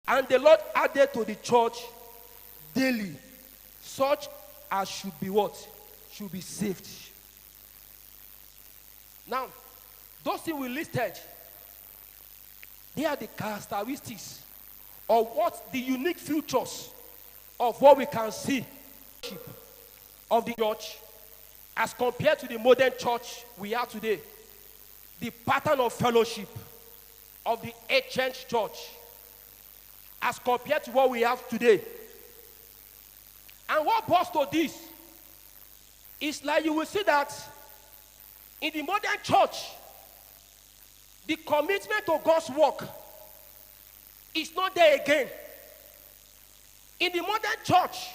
And the Lord added to the church daily such as should be what? Should be saved. Now, those things we listed, they are the characteristics of what the unique features of what we can see of the church as compared to the modern church we are today. The pattern of fellowship of the ancient church as compared to what we have today. And what brought to this is like you will see that in the modern church, the commitment to God's work is not there again. In the modern church,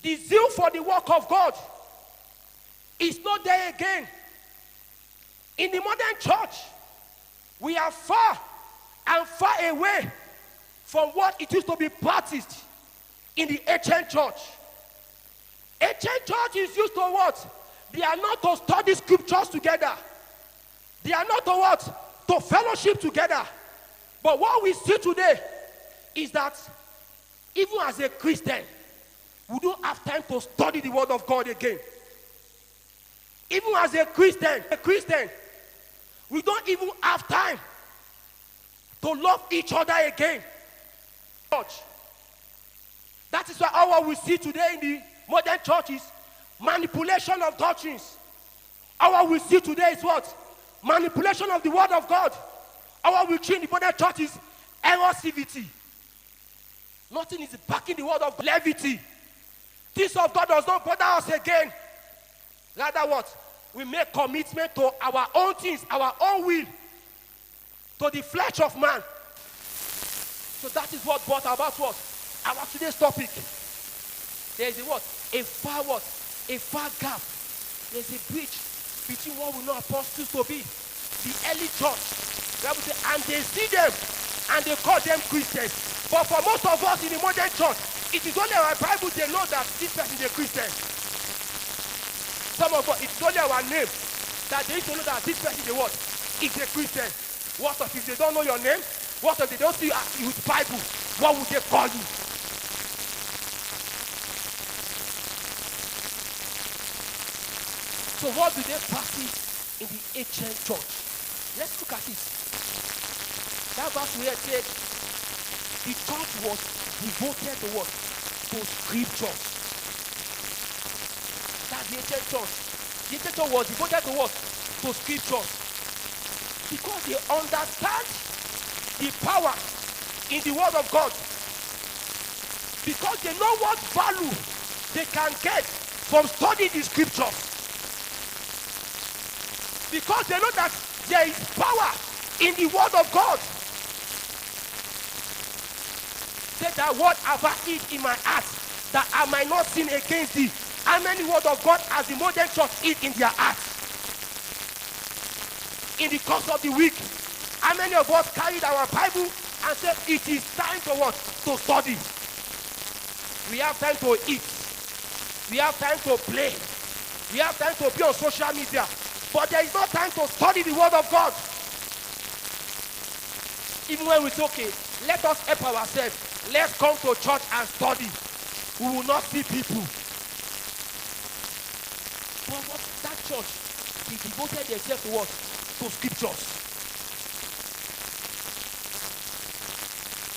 the zeal for the work of God is not there again. In the modern church, we are far and far away from what it used to be practiced in the ancient church. Ancient church is used to what? They are not to study scriptures together. They are not to what? To fellowship together. But what we see today is that even as a Christian, we don't have time to study the word of God again. Even as a Christian, we don't even have time to love each other again. Church. That is why all we see today in the modern church is manipulation of doctrines. All we see today is what? Manipulation of the word of God. All we see in the modern church is erosivity. Nothing is backing the word of God. Levity. This of God does not bother us again. Rather what? We make commitment to our own things, our own will, to the flesh of man. So that is what brought about what? Our today's topic. There is a what? A far what? A far gap. There is a bridge between what we know apostles to be. The early church. And they see them and they call them Christians. But for most of us in the modern church, it is only our Bible they know that this person is a Christian. Some of us, it's only our name that they need to know that this person is a what? Is a Christian. What if they don't know your name? What if they don't see you with Bible? What would they call you? So what do they practice in the ancient church? Let's look at it. That verse where it said, the church was devoted to what? To scriptures. That's the ancient church. The ancient church was devoted to what? To scriptures. Because they understand the power in the word of God. Because they know what value they can get from studying the scriptures. Because they know that there is power in the word of God. Say that word have I hid in my heart, that I might not sin against thee. How many word of God has the modern church hid in their heart? In the course of the week, how many of us carried our Bible and said it is time to what? To study. We have time to eat. We have time to play. We have time to be on social media. But there is no time to study the word of God. Even when we say, okay, let us help ourselves. Let's come to church and study. We will not see people. But what that church, they devoted themselves to what? To scriptures.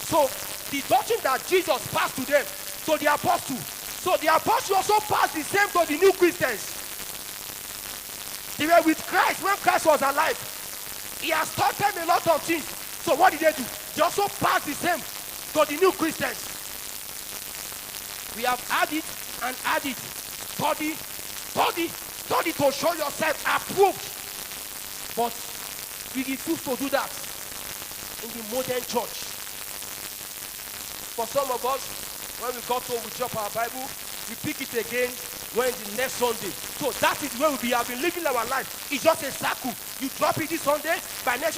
So the doctrine that Jesus passed to them, to the apostles. So the apostles also passed the same to the new Christians. They were with Christ when Christ was alive. He has taught them a lot of things. So what did they do? They also passed the same to the new Christians. We have added and added. Study to show yourself approved. But we refuse to do that in the modern church. For some of us, when we got home, we drop our Bible, we pick it again when the next Sunday. So that is where we have been living our life. It's just a circle. You drop it this Sunday, by next